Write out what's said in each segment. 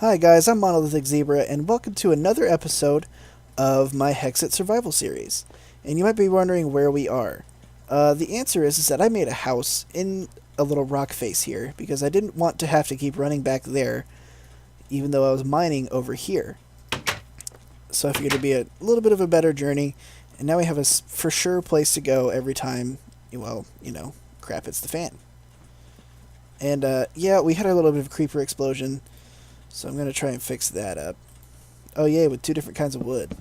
Hi guys, I'm Monolithic Zebra, and welcome to another episode of my Hexxit survival series. And you might be wondering where we are. The answer is that I made a house in a little rock face here, because I didn't want to have to keep running back there, even though I was mining over here. So I figured it'd be a little bit of a better journey, and now we have a for sure place to go every time, well, crap hits the fan. And yeah, we had a little bit of a creeper explosion. So I'm going to try and fix that up. Oh yeah, with two different kinds of wood.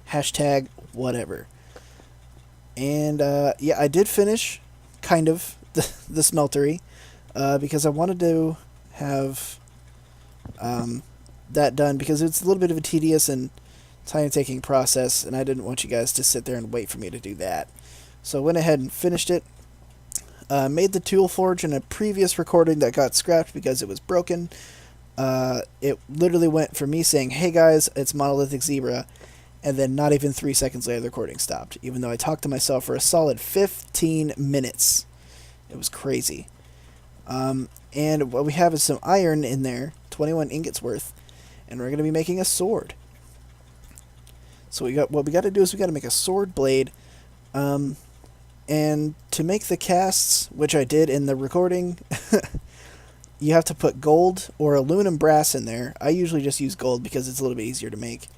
Hashtag whatever. And yeah, I did finish, kind of, the smeltery. Because I wanted to have that done. Because it's a little bit of a tedious and time-taking process. And I didn't want you guys to sit there and wait for me to do that. So I went ahead and finished it. Made the tool forge in a previous recording that got scrapped because it was broken. It literally went from me saying, "Hey guys, it's Monolithic Zebra," and then not even 3 seconds later the recording stopped, even though I talked to myself for a solid 15 minutes. It was crazy. And what we have is some iron in there, 21 ingots worth, and we're going to be making a sword. So what we got to do is we got to make a sword blade. And to make the casts, which I did in the recording, you have to put gold or aluminum brass in there. I usually just use gold because it's a little bit easier to make,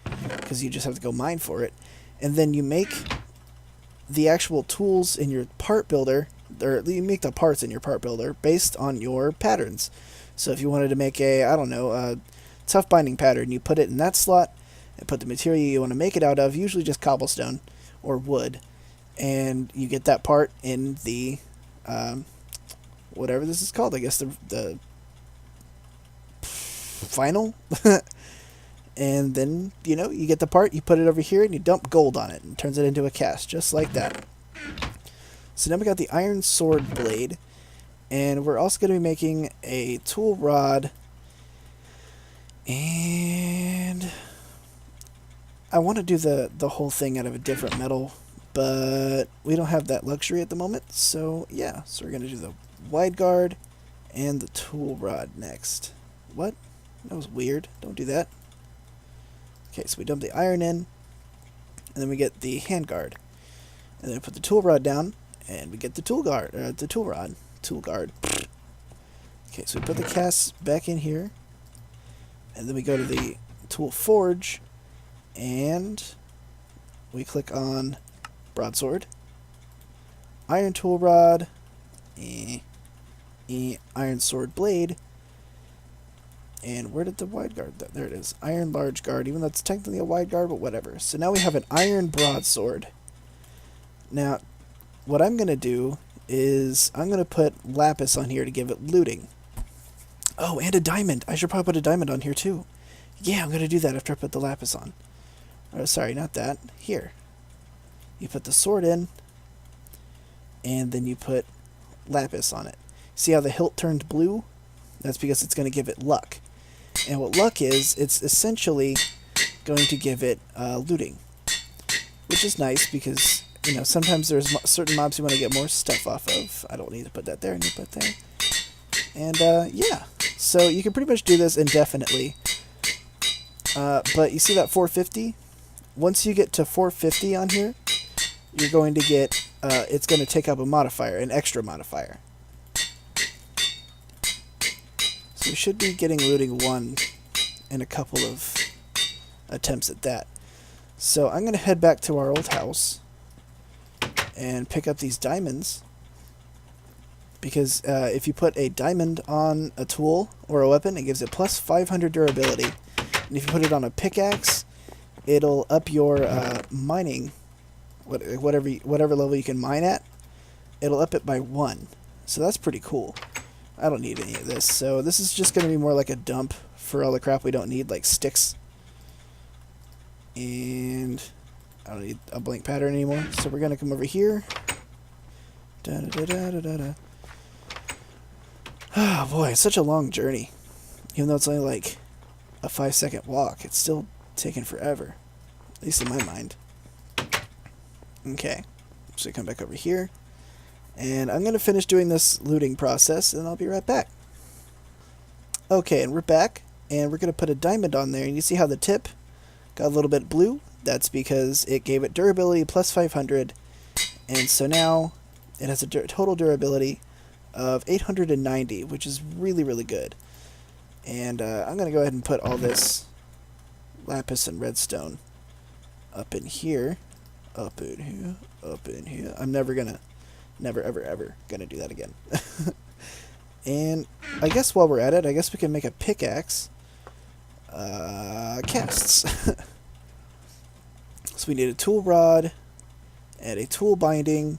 because you just have to go mine for it. And then you make the actual tools in your part builder, or you make the parts in your part builder based on your patterns. So if you wanted to make a tough binding pattern, you put it in that slot and put the material you want to make it out of, usually just cobblestone or wood. And you get that part in the whatever this is called, I guess the final. And then you get the part, you put it over here, and you dump gold on it, and it turns it into a cast just like that. So now we got the iron sword blade, and we're also going to be making a tool rod. And I want to do the whole thing out of a different metal, but we don't have that luxury at the moment. So yeah, so we're going to do the wide guard and the tool rod next. What? That was weird. Don't do that. Okay, so we dump the iron in, and then we get the hand guard. And then we put the tool rod down, and we get the tool guard, the tool rod. Tool guard. Okay, so we put the casts back in here, and then we go to the tool forge, and we click on broadsword, iron tool rod, iron sword blade, and where did the wide guard? There it is. Iron large guard, even though it's technically a wide guard, but whatever. So now we have an iron broadsword. Now, what I'm going to do is I'm going to put lapis on here to give it looting. Oh, and a diamond. I should probably put a diamond on here too. Yeah, I'm going to do that after I put the lapis on. Oh, sorry, not that. Here. You put the sword in, and then you put lapis on it. See how the hilt turned blue? That's because it's going to give it luck. And what luck is, it's essentially going to give it looting. Which is nice because, sometimes there's certain mobs you want to get more stuff off of. I don't need to put that there, I need to put it there. And yeah, so you can pretty much do this indefinitely. But you see that 450? Once you get to 450 on here, you're going to get, it's going to take up a modifier, an extra modifier. So we should be getting looting 1 in a couple of attempts at that. So I'm going to head back to our old house and pick up these diamonds. Because if you put a diamond on a tool or a weapon, it gives it plus 500 durability. And if you put it on a pickaxe, it'll up your mining, whatever level you can mine at, it'll up it by 1. So that's pretty cool. I don't need any of this. So this is just going to be more like a dump for all the crap we don't need, like sticks. And I don't need a blank pattern anymore. So we're going to come over here. Da-da-da-da-da-da. Oh boy, it's such a long journey. Even though it's only like a 5-second walk, it's still taking forever. At least in my mind. Okay, so come back over here. And I'm going to finish doing this looting process, and I'll be right back. Okay, and we're back, and we're going to put a diamond on there, and you see how the tip got a little bit blue? That's because it gave it durability plus 500, and so now it has a total durability of 890, which is really, really good. And I'm going to go ahead and put all this lapis and redstone up in here, up in here, up in here. I'm never, ever gonna do that again. And I guess while we're at it, I guess we can make a pickaxe. Casts. So we need a tool rod and a tool binding,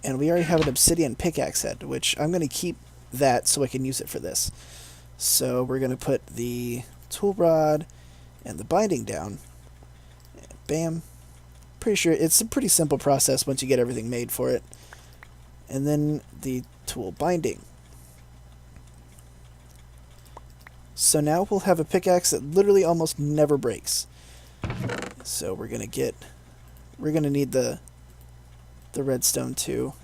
and we already have an obsidian pickaxe head, which I'm going to keep that so I can use it for this. So we're going to put the tool rod and the binding down. And bam. Pretty sure it's a pretty simple process once you get everything made for it. And then the tool binding. So now we'll have a pickaxe that literally almost never breaks. So we're gonna need the redstone too,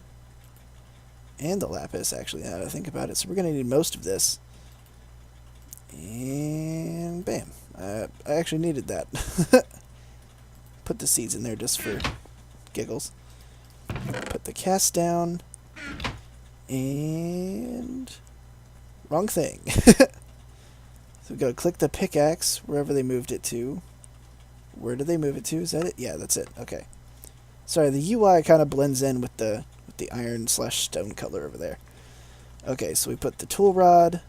and the lapis actually. Now that I think about it, so we're gonna need most of this. And bam! I actually needed that. Put the seeds in there just for giggles. Put the cast down, and wrong thing. So we gotta click the pickaxe wherever they moved it to. Where did they move it to? Is that it? Yeah, that's it. Okay. Sorry, the UI kind of blends in with the iron/stone color over there. Okay, so we put the tool rod,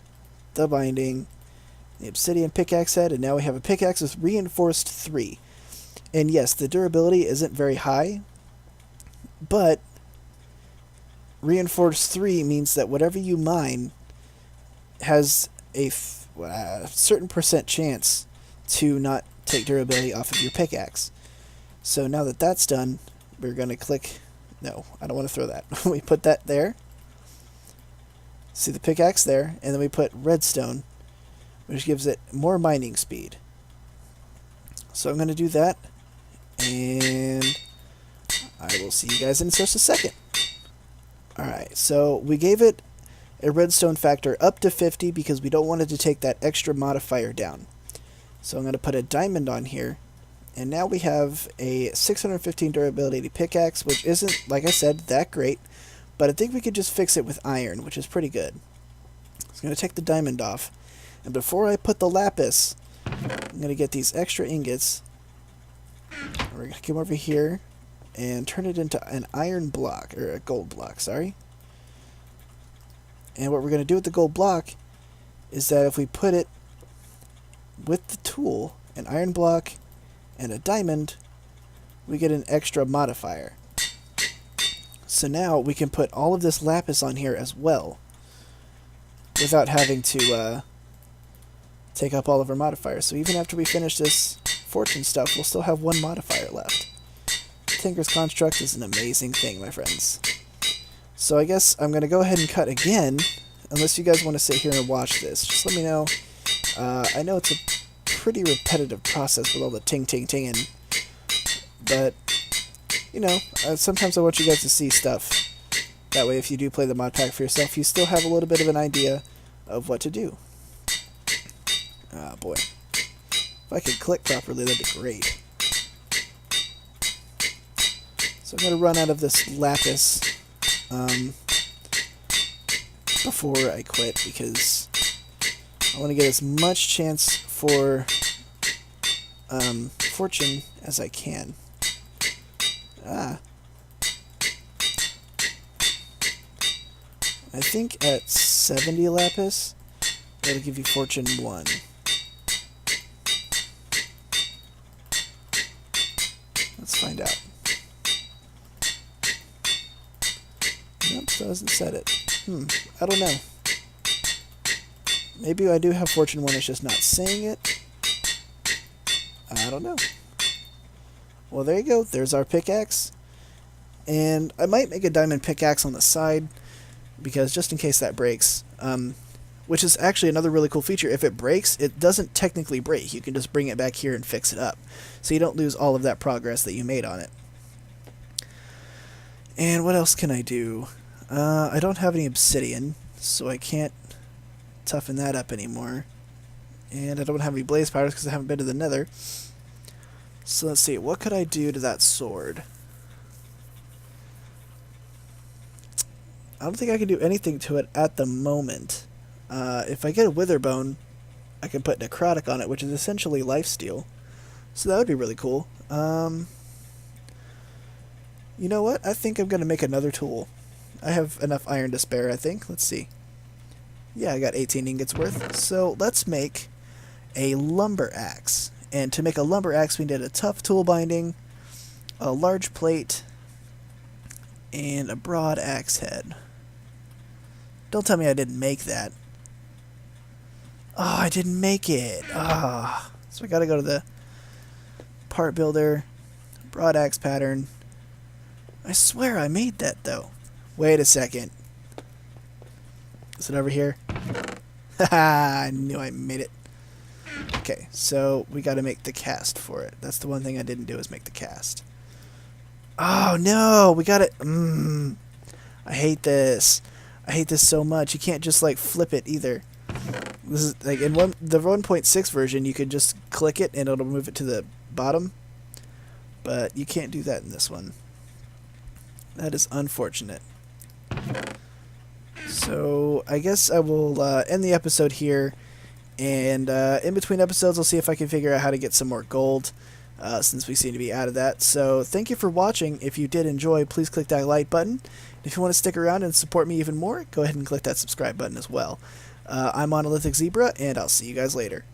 the binding, the obsidian pickaxe head, and now we have a pickaxe with reinforced 3. And yes, the durability isn't very high, but reinforced 3 means that whatever you mine has a certain percent chance to not take durability off of your pickaxe. So now that that's done, we're going to click... No, I don't want to throw that. We put that there. See the pickaxe there, and then we put redstone, which gives it more mining speed. So I'm going to do that, and I will see you guys in just a second. Alright, so we gave it a redstone factor up to 50 because we don't want it to take that extra modifier down. So I'm going to put a diamond on here, and now we have a 615 durability pickaxe, which isn't, like I said, that great, but I think we could just fix it with iron, which is pretty good. So I'm going to take the diamond off, and before I put the lapis, I'm going to get these extra ingots. We're going to come over here and turn it into an iron block, or a gold block, sorry. And what we're going to do with the gold block is that if we put it with the tool, an iron block, and a diamond, we get an extra modifier. So now we can put all of this lapis on here as well, without having to take up all of our modifiers. So even after we finish this fortune stuff, we'll still have one modifier left. Tinker's Construct is an amazing thing, my friends. So I guess I'm going to go ahead and cut again, unless you guys want to sit here and watch this. Just let me know. I know it's a pretty repetitive process with all the ting-ting-tinging, but, you know, sometimes I want you guys to see stuff. That way, if you do play the mod pack for yourself, you still have a little bit of an idea of what to do. Ah, boy. If I could click properly, that'd be great. So I'm going to run out of this lapis before I quit, because I want to get as much chance for fortune as I can. I think at 70 lapis, it'll give you fortune 1. Let's find out. Nope, doesn't set it. I don't know. Maybe I do have fortune 1, it's just not saying it. I don't know. Well, there you go. There's our pickaxe. And I might make a diamond pickaxe on the side, because just in case that breaks. Which is actually another really cool feature. If it breaks, it doesn't technically break. You can just bring it back here and fix it up. So you don't lose all of that progress that you made on it. And what else can I do? I don't have any obsidian, so I can't toughen that up anymore. And I don't have any blaze powders because I haven't been to the nether. So let's see, what could I do to that sword? I don't think I can do anything to it at the moment. If I get a witherbone, I can put necrotic on it, which is essentially lifesteal. So that would be really cool. You know what? I think I'm going to make another tool. I have enough iron to spare, I think. Let's see. Yeah, I got 18 ingots worth. So let's make a lumber axe. And to make a lumber axe, we need a tough tool binding, a large plate, and a broad axe head. Don't tell me I didn't make that. Oh, I didn't make it. Ah, so I gotta go to the part builder, broad axe pattern. I swear I made that though. Wait a second. Is it over here? Haha, I knew I made it. Okay, so we gotta make the cast for it. That's the one thing I didn't do, is make the cast. Oh no, we gotta... I hate this. I hate this so much. You can't just like flip it either. This is like in the 1.6 version, you could just click it and it'll move it to the bottom. But you can't do that in this one. That is unfortunate. So I guess I will end the episode here. And in between episodes, I'll see if I can figure out how to get some more gold, since we seem to be out of that. So thank you for watching. If you did enjoy, please click that like button. If you want to stick around and support me even more, go ahead and click that subscribe button as well. I'm Monolithic Zebra, and I'll see you guys later.